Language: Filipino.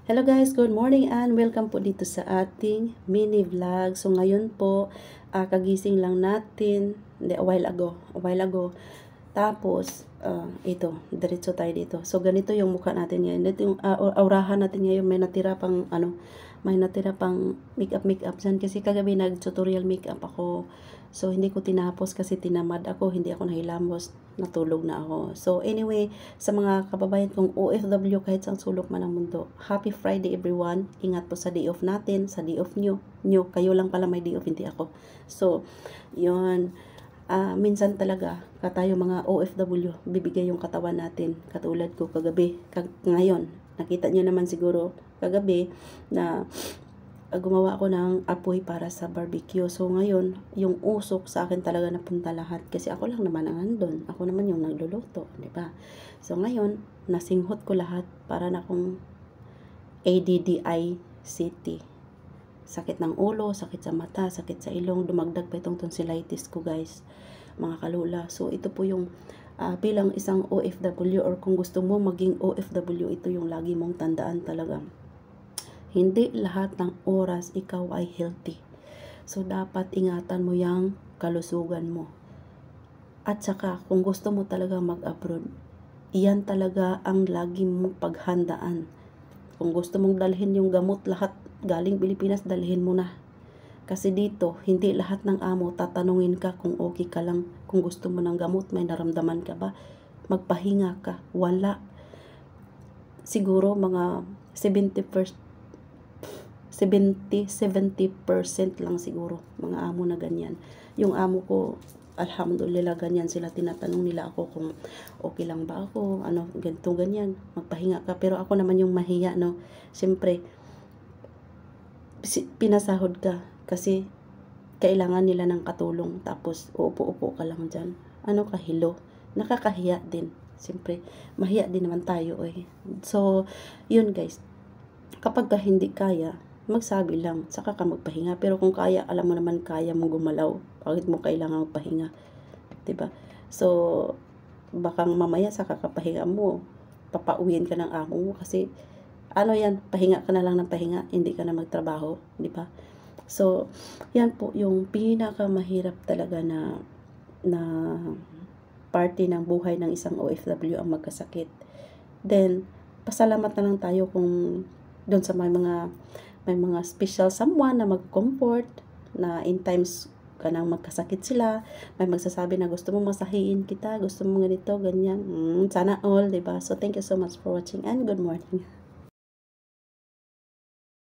Hello guys, good morning and welcome po dito sa ating mini vlog. So ngayon po, kagising lang natin, hindi, a while ago. Tapos, ito, diretso tayo dito. So ganito yung mukha natin ngayon. Ito yung aurahan natin ngayon, may natira pang makeup dyan. Kasi kagabi nag-tutorial makeup ako. So hindi ko tinapos kasi tinamad ako, hindi ako nahilamos, natulog na ako. So anyway, sa mga kababayan kong OFW kahit sa sulok man ng mundo, happy Friday everyone. Ingat po sa day off natin, sa day off nyo. Kayo lang pala may day off, hindi ako. So, yun. Minsan talaga, tayo mga OFW, bibigay yung katawan natin. Katulad ko kagabi, ngayon, nakita nyo naman siguro kagabi na gumawa ako ng apoy para sa barbecue. So ngayon, yung usok sa akin talaga napunta lahat kasi ako lang naman ang andon. Ako naman yung nagluluto, di ba? So ngayon, nasinghot ko lahat para na akong ADDI City. Sakit ng ulo, sakit sa mata, sakit sa ilong, dumagdag pa itong tonsillitis ko guys, mga kalula. So ito po yung bilang isang OFW or kung gusto mo maging OFW, ito yung lagi mong tandaan talaga. Hindi lahat ng oras ikaw ay healthy. So dapat ingatan mo yung kalusugan mo. At saka kung gusto mo talaga mag-abroad, iyan talaga ang lagi mong paghandaan. Kung gusto mong dalhin yung gamot lahat galing Pilipinas, dalhin mo na. Kasi dito, hindi lahat ng amo tatanungin ka kung okay ka lang. Kung gusto mo ng gamot, may naramdaman ka ba? Magpahinga ka. Wala. Siguro mga 70% lang siguro mga amo na ganyan. Yung amo ko, alhamdulillah, ganyan sila, tinatanong nila ako kung okay lang ba ako, ano, ganito, ganyan, magpahinga ka. Pero ako naman yung mahiya, no? Siyempre, pinasahod ka kasi kailangan nila ng katulong, tapos uupo-upo ka lang dyan. Ano ka, hilo? Nakakahiya din. Siyempre, mahiya din naman tayo eh. So, yun guys, kapag ka hindi kaya, magsabi lang, saka ka magpahinga. Pero kung kaya, alam mo naman kaya mo gumalaw, bakit mo kailangan magpahinga? 'Di ba? So, baka mamaya sa kakapahinga mo, papauwiin ka ng amo mo kasi ano yan, pahinga ka na lang ng pahinga, hindi ka na magtrabaho, 'di ba? So, yan po yung pinakamahirap talaga na parte ng buhay ng isang OFW ang magkasakit. Then, pasalamat na lang tayo kung doon sa may mga special someone na mag-comfort na in times ka nang magkasakit sila, may magsasabi na gusto mong masahiin kita, gusto mong ganito, ganyan. Sana all, diba? So, thank you so much for watching and good morning.